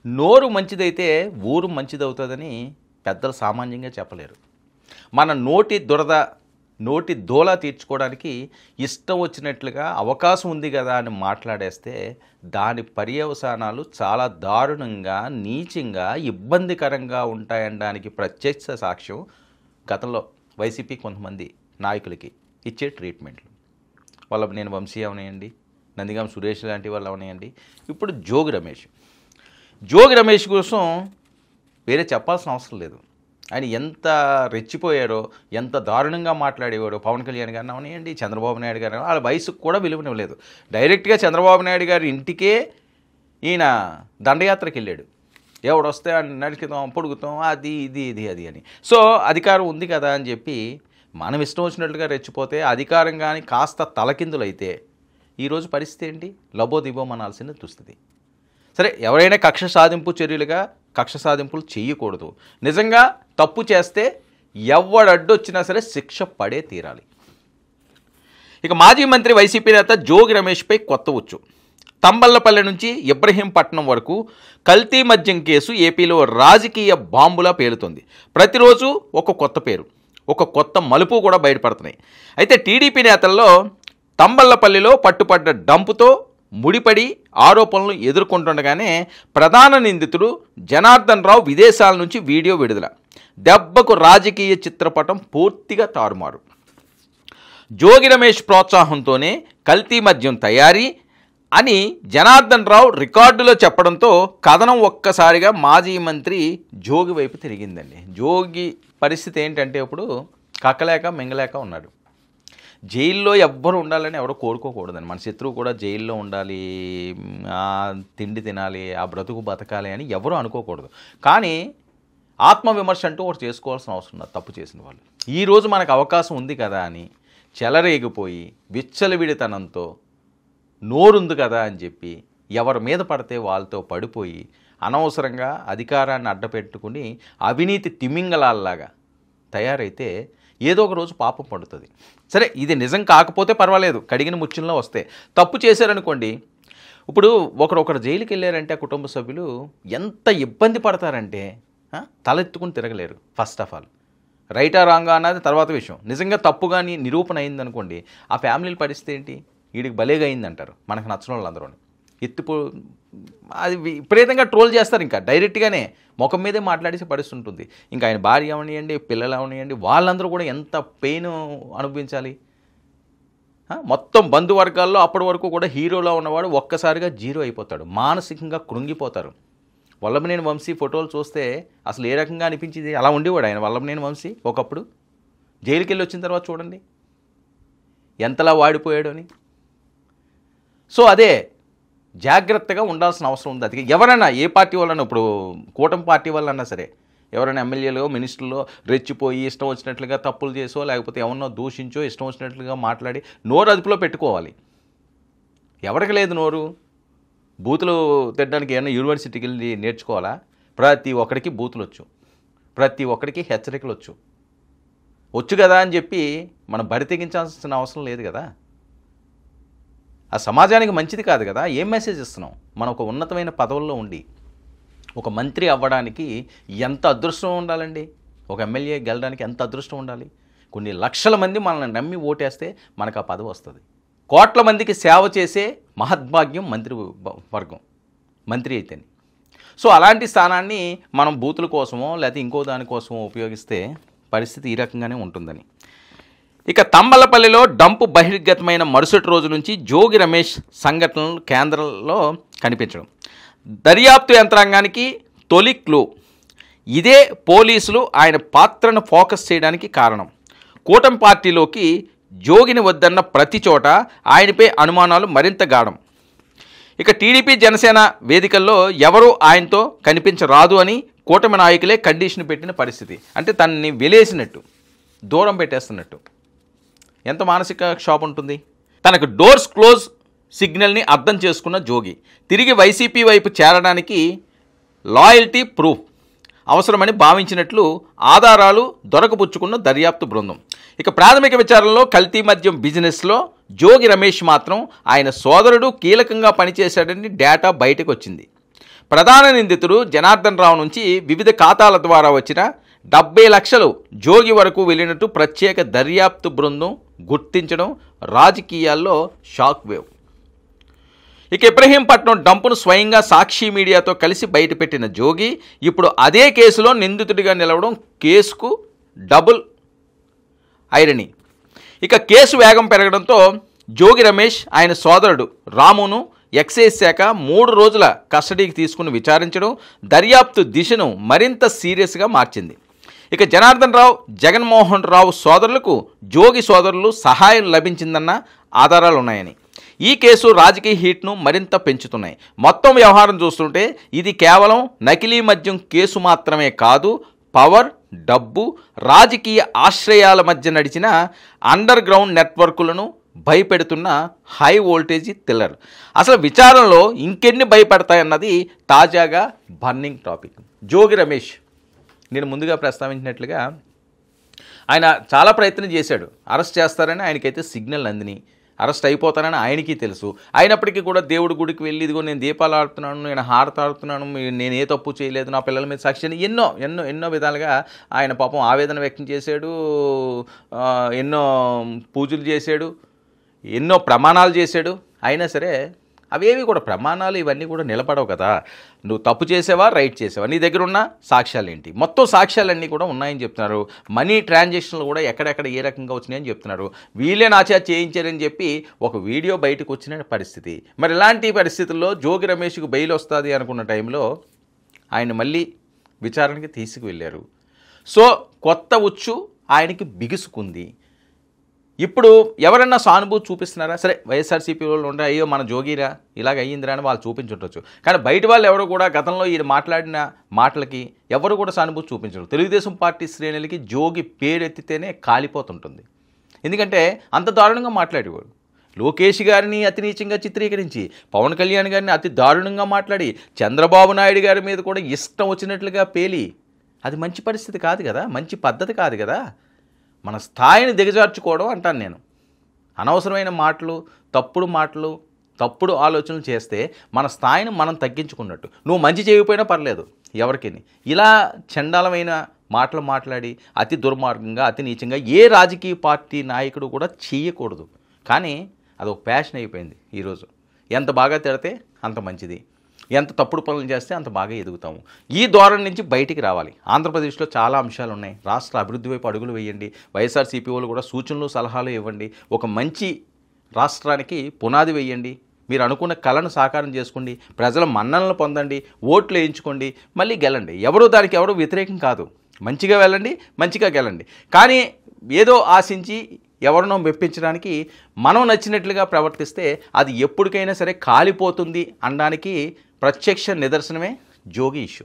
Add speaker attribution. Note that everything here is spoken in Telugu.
Speaker 1: నోరు మంచిదైతే ఊరు మంచిదవుతుందని పెద్దలు సామాన్యంగా చెప్పలేరు. మన నోటి దురద నోటి దోల తీర్చుకోవడానికి ఇష్టం వచ్చినట్లుగా అవకాశం ఉంది కదా అని మాట్లాడేస్తే దాని పర్యవసానాలు చాలా దారుణంగా, నీచంగా, ఇబ్బందికరంగా ఉంటాయనడానికి ప్రత్యక్ష సాక్ష్యం గతంలో వైసీపీ కొంతమంది నాయకులకి ఇచ్చే ట్రీట్మెంట్లు. వల్లభనేని వంశీ అవనేయండి, నందిగాం సురేష్ లాంటి వాళ్ళు అవనేయండి, ఇప్పుడు జోగి రమేష్ కోసం వేరే చెప్పాల్సిన అవసరం లేదు. ఆయన ఎంత రెచ్చిపోయారో, ఎంత దారుణంగా మాట్లాడేవారో పవన్ కళ్యాణ్ గారిని అవనేయండి, చంద్రబాబు నాయుడు గారు, వాళ్ళ వయసుకు కూడా విలువనివ్వలేదు. డైరెక్ట్గా చంద్రబాబు నాయుడు గారి ఇంటికే ఈయన దండయాత్రకి వెళ్ళాడు. ఎవడొస్తే నడికిదాం, పొడుగుతాం, అది అని. సో అధికారం ఉంది కదా అని చెప్పి మనం ఇష్టం వచ్చినట్లుగా రెచ్చిపోతే, అధికారం కానీ కాస్త తలకిందులైతే ఈరోజు పరిస్థితి ఏంటి? లబోదిబోమనాల్సింది దుస్థితి. సరే, ఎవరైనా కక్ష సాధింపులు చేయకూడదు. నిజంగా తప్పు చేస్తే ఎవడడ్డొచ్చినా సరే శిక్ష పడే తీరాలి. ఇక మాజీ మంత్రి వైసీపీ నేత జోగి రమేష్పై కొత్త ఉచ్చు. తంబళ్లపల్లె నుంచి ఇబ్రహీంపట్నం వరకు కల్తీ మద్యం కేసు ఏపీలో రాజకీయ బాంబులా పేలుతుంది. ప్రతిరోజు ఒక కొత్త పేరు, ఒక కొత్త మలుపు కూడా బయటపడుతున్నాయి. అయితే టీడీపీ నేతల్లో తంబళ్లపల్లిలో పట్టుపడ్డ డంపుతో ముడిపడి ఆరోపణలు ఎదుర్కొంటుండగానే ప్రధాన నిందితుడు జనార్దన్ రావు విదేశాల నుంచి వీడియో విడుదల. దెబ్బకు రాజకీయ చిత్రపటం పూర్తిగా తారుమారు. జోగి రమేష్ ప్రోత్సాహంతోనే కల్తీ మద్యం తయారీ అని జనార్దన్ రావు రికార్డులో చెప్పడంతో కథనం ఒక్కసారిగా మాజీ మంత్రి జోగి వైపు తిరిగిందండి. జోగి పరిస్థితి ఏంటంటే ఇప్పుడు కక్కలేక మింగలేక ఉన్నాడు. జైల్లో ఎవ్వరు ఉండాలని ఎవరు కోరుకోకూడదని, మన శత్రువు కూడా జైల్లో ఉండాలి, తిండి తినాలి, ఆ బ్రతుకు బతకాలి అని ఎవరు అనుకోకూడదు. కానీ ఆత్మవిమర్శ అంటూ ఒకటి చేసుకోవాల్సిన అవసరం ఉంది తప్పు చేసిన వాళ్ళు. ఈరోజు మనకు అవకాశం ఉంది కదా అని చెలరేగిపోయి విచ్చలవిడితనంతో నోరుంది కదా అని చెప్పి ఎవరి మీద పడితే వాళ్ళతో పడిపోయి అనవసరంగా అధికారాన్ని అడ్డపెట్టుకుని అవినీతి తిమింగలాల్లాగా తయారైతే ఏదో ఒక రోజు పాపం పడుతుంది. సరే, ఇది నిజం కాకపోతే పర్వాలేదు, కడిగిన ముచ్చుల్లో వస్తే. తప్పు చేశారనుకోండి, ఇప్పుడు ఒకరు జైలుకి వెళ్ళారంటే ఆ కుటుంబ సభ్యులు ఎంత ఇబ్బంది పడతారంటే తలెత్తుకుని తిరగలేరు. ఫస్ట్ ఆఫ్ ఆల్ రైటా రాంగా అన్నది తర్వాత విషయం. నిజంగా తప్పు కానీ నిరూపణ అయిందనుకోండి, ఆ ఫ్యామిలీల పరిస్థితి ఏంటి? వీడికి భలేగా అయిందంటారు మనకు నచ్చిన వాళ్ళందరూ. అది విపరీతంగా ట్రోల్ చేస్తారు. ఇంకా డైరెక్ట్గానే ముఖం మీదే మాట్లాడేసి పరిస్థితుంటుంది. ఇంకా ఆయన భార్య అవనియండి, పిల్లలు అవనియండి, వాళ్ళందరూ కూడా ఎంత పెయిన్ అనుభవించాలి. మొత్తం బంధువర్గాల్లో అప్పటి వరకు కూడా హీరోలో ఉన్నవాడు ఒక్కసారిగా జీరో అయిపోతాడు, మానసికంగా కృంగిపోతారు. వల్లభనేని వంశీ ఫోటోలు చూస్తే అసలు ఏ రకంగా అనిపించింది? అలా ఉండేవాడు ఆయన వల్లభనేని వంశీ ఒకప్పుడు. జైలుకి వెళ్ళి వచ్చిన తర్వాత చూడండి ఎంతలా వాడిపోయాడు అని. సో అదే జాగ్రత్తగా ఉండాల్సిన అవసరం ఉంది. అది ఎవరైనా ఏ పార్టీ వాళ్ళన్నా, ఇప్పుడు కూటమి పార్టీ వాళ్ళన్నా సరే, ఎవరైనా ఎమ్మెల్యేలు మినిస్టర్లు రెచ్చిపోయి ఇష్టం వచ్చినట్లుగా తప్పులు చేసో లేకపోతే ఎవరినో దూషించో ఇష్టం వచ్చినట్లుగా మాట్లాడి నోరు అదుపులో పెట్టుకోవాలి. ఎవరికి లేదు నోరు? బూతులు తిట్టడానికి ఏమైనా యూనివర్సిటీకి వెళ్ళి నేర్చుకోవాలా? ప్రతి ఒక్కడికి బూతులు వచ్చు, ప్రతి ఒక్కడికి హెచ్చరికలు వచ్చు కదా అని చెప్పి మనం బరి తెగించాల్సిన అవసరం లేదు కదా. ఆ సమాజానికి మంచిది కాదు కదా. ఏం మెసేజ్ ఇస్తున్నాం? మనం ఒక ఉన్నతమైన పదవుల్లో ఉండి ఒక మంత్రి అవ్వడానికి ఎంత అదృష్టం ఉండాలండి? ఒక ఎమ్మెల్యే గెలడానికి ఎంత అదృష్టం ఉండాలి? కొన్ని లక్షల మంది మనల్ని నమ్మి ఓటేస్తే మనకు ఆ పదవి వస్తుంది. కోట్ల మందికి సేవ చేసే మహద్భాగ్యం మంత్రి అయితేనే. సో అలాంటి స్థానాన్ని మనం బూతుల కోసమో లేకపోతే ఇంకో దానికోసమో ఉపయోగిస్తే పరిస్థితి ఈ రకంగానే ఉంటుందని. ఇక తంబలపల్లిలో డంపు బహిర్గతమైన మరుసటి రోజు నుంచి జోగి రమేష్ సంఘటనలు కేంద్రంలో కనిపించడం దర్యాప్తు యంత్రాంగానికి తొలి క్లూ. ఇదే పోలీసులు ఆయన పాత్రను ఫోకస్ చేయడానికి కారణం. కూటమి పార్టీలోకి జోగిని వద్దన్న ప్రతి చోట ఆయనపై అనుమానాలు మరింత గాఢం. ఇక టీడీపీ జనసేన వేదికల్లో ఎవరూ ఆయనతో కనిపించరాదు అని కూటమి నాయకులే కండిషన్ పెట్టిన పరిస్థితి. అంటే తనని వెలేసినట్టు, దూరం పెట్టేస్తున్నట్టు. ఎంత మానసిక క్షోభ ఉంటుంది? తనకు డోర్స్ క్లోజ్ సిగ్నల్ని అర్థం చేసుకున్న జోగి తిరిగి వైసీపీ వైపు చేరడానికి లాయల్టీ ప్రూఫ్ అవసరమని భావించినట్లు ఆధారాలు దొరకపుచ్చుకున్న దర్యాప్తు బృందం. ఇక ప్రాథమిక విచారణలో కల్తీ మద్యం బిజినెస్లో జోగి రమేష్ మాత్రం ఆయన సోదరుడు కీలకంగా పనిచేశాడని డేటా బయటకు వచ్చింది. ప్రధాన నిందితుడు జనార్దన్ రావు నుంచి వివిధ ఖాతాల ద్వారా వచ్చిన 70 లక్షలు జోగి వరకు వెళ్ళినట్టు ప్రత్యేక దర్యాప్తు బృందం గుర్తించడం రాజకీయాల్లో షాక్ వేవ్. ఇక ఇబ్రహీంపట్నం డంపును స్వయంగా సాక్షి మీడియాతో కలిసి బయటపెట్టిన జోగి ఇప్పుడు అదే కేసులో నిందితుడిగా నిలవడం కేసుకు డబుల్ ఐరనీ. ఇక కేసు వేగం పెరగడంతో జోగి రమేష్ ఆయన సోదరుడు రామును ఎక్సైజ్ శాఖ 3 రోజుల కస్టడీకి తీసుకుని విచారించడం దర్యాప్తు దిశను మరింత సీరియస్గా మార్చింది. ఇక జనార్దన్ రావు, జగన్మోహన్ రావు సోదరులకు జోగి సోదరులు సహాయం లభించిందన్న ఆధారాలు ఉన్నాయని ఈ కేసు రాజకీయ హీట్ను మరింత పెంచుతున్నాయి. మొత్తం వ్యవహారం చూస్తుంటే ఇది కేవలం నకిలీ మద్యం కేసు మాత్రమే కాదు, పవర్, డబ్బు, రాజకీయ ఆశ్రయాల మధ్య నడిచిన అండర్ గ్రౌండ్ నెట్వర్కులను భయపెడుతున్న హై వోల్టేజీ థ్రిల్లర్. అసలు విచారణలో ఇంకెన్ని భయపడతాయన్నది తాజాగా బర్నింగ్ టాపిక్. జోగి రమేష్ నేను ముందుగా ప్రస్తావించినట్లుగా ఆయన చాలా ప్రయత్నం చేశాడు. అరెస్ట్ చేస్తారని ఆయనకైతే సిగ్నల్ అందిని, అరెస్ట్ అయిపోతానని ఆయనకి తెలుసు. అయినప్పటికీ కూడా దేవుడి గుడికి వెళ్ళి ఇదిగో నేను దీపాలు ఆడుతున్నాను, నేను హారతి ఆడుతున్నాను, నేను ఏ తప్పు చేయలేదు, నా పిల్లల మీద సాక్షి ఎన్నో ఎన్నో ఎన్నో విధాలుగా ఆయన పాపం ఆవేదన వ్యక్తం చేశాడు, ఎన్నో పూజలు చేశాడు, ఎన్నో ప్రమాణాలు చేశాడు. అయినా సరే అవేవి కూడా ప్రమాణాలు ఇవన్నీ కూడా నిలబడవు కదా. నువ్వు తప్పు చేసావా, రైట్ చేసావా, నీ దగ్గర ఉన్న సాక్ష్యాలు ఏంటి, మొత్తం సాక్ష్యాలన్నీ కూడా ఉన్నాయని చెప్తున్నారు. మనీ ట్రాన్సాక్షన్లు కూడా ఎక్కడెక్కడ ఏ రకంగా వచ్చినాయని చెప్తున్నారు. వీళ్ళే నాచా చేయించారని చెప్పి ఒక వీడియో బయటకు వచ్చిన పరిస్థితి. మరి ఇలాంటి పరిస్థితుల్లో జోగి రమేష్కు బెయిల్ వస్తుంది అనుకున్న టైంలో ఆయన మళ్ళీ విచారణకి తీసుకువెళ్ళారు. సో కొత్త ఉచ్చు ఆయనకి బిగుసుకుంది. ఇప్పుడు ఎవరన్నా సానుభూతి చూపిస్తున్నారా? సరే వైఎస్ఆర్సీపీ వాళ్ళు ఉండే అయ్యో మన జోగిరా ఇలాగ అయ్యిందిరా అని వాళ్ళు చూపించుండొచ్చు. కానీ బయట వాళ్ళు ఎవరు కూడా గతంలో ఈయన మాట్లాడిన మాటలకి ఎవరు కూడా సానుభూతి చూపించరు. తెలుగుదేశం పార్టీ శ్రేణులకి జోగి పేరెత్తితేనే కాలిపోతుంటుంది. ఎందుకంటే అంత దారుణంగా మాట్లాడేవాడు. లోకేష్ గారిని అతి నీచంగా చిత్రీకరించి, పవన్ కళ్యాణ్ గారిని అతి దారుణంగా మాట్లాడి, చంద్రబాబు నాయుడు గారి మీద కూడా ఇష్టం వచ్చినట్లుగా పేలి, అది మంచి పరిస్థితి కాదు కదా, మంచి పద్ధతి కాదు కదా. మన స్థాయిని దిగజార్చుకోవడం అంటాను నేను. అనవసరమైన మాటలు, తప్పుడు మాటలు, తప్పుడు ఆలోచనలు చేస్తే మన స్థాయిని మనం తగ్గించుకున్నట్టు. నువ్వు మంచి చేయకపోయినా పర్లేదు ఎవరికి. ఇలా చండాలమైన మాటలు మాట్లాడి అతి దుర్మార్గంగా, అతి నీచంగా ఏ రాజకీయ పార్టీ నాయకుడు కూడా చేయకూడదు. కానీ అదొక ప్యాషన్ అయిపోయింది ఈరోజు. ఎంత బాగా తిడితే అంత మంచిది, ఎంత తప్పుడు పనులు చేస్తే అంత బాగా ఎదుగుతాము. ఈ ధోరణి నుంచి బయటికి రావాలి. ఆంధ్రప్రదేశ్లో చాలా అంశాలు ఉన్నాయి. రాష్ట్ర అభివృద్ధి వైపు అడుగులు వేయండి. వైఎస్ఆర్సీపీ వాళ్ళు కూడా సూచనలు సలహాలు ఇవ్వండి. ఒక మంచి రాష్ట్రానికి పునాది వేయండి. మీరు అనుకున్న కళను సాకారం చేసుకోండి. ప్రజల మన్ననలు పొందండి. ఓట్లు వేయించుకోండి. మళ్ళీ గెలండి. ఎవరు దానికి ఎవరు వ్యతిరేకం కాదు. మంచిగా వెళ్ళండి, మంచిగా గెలండి. కానీ ఏదో ఆశించి ఎవరినో మెప్పించడానికి మనం నచ్చినట్లుగా ప్రవర్తిస్తే అది ఎప్పటికైనా సరే కాలిపోతుంది అనడానికి ప్రత్యక్ష నిదర్శనమే జోగి ఇష్యూ.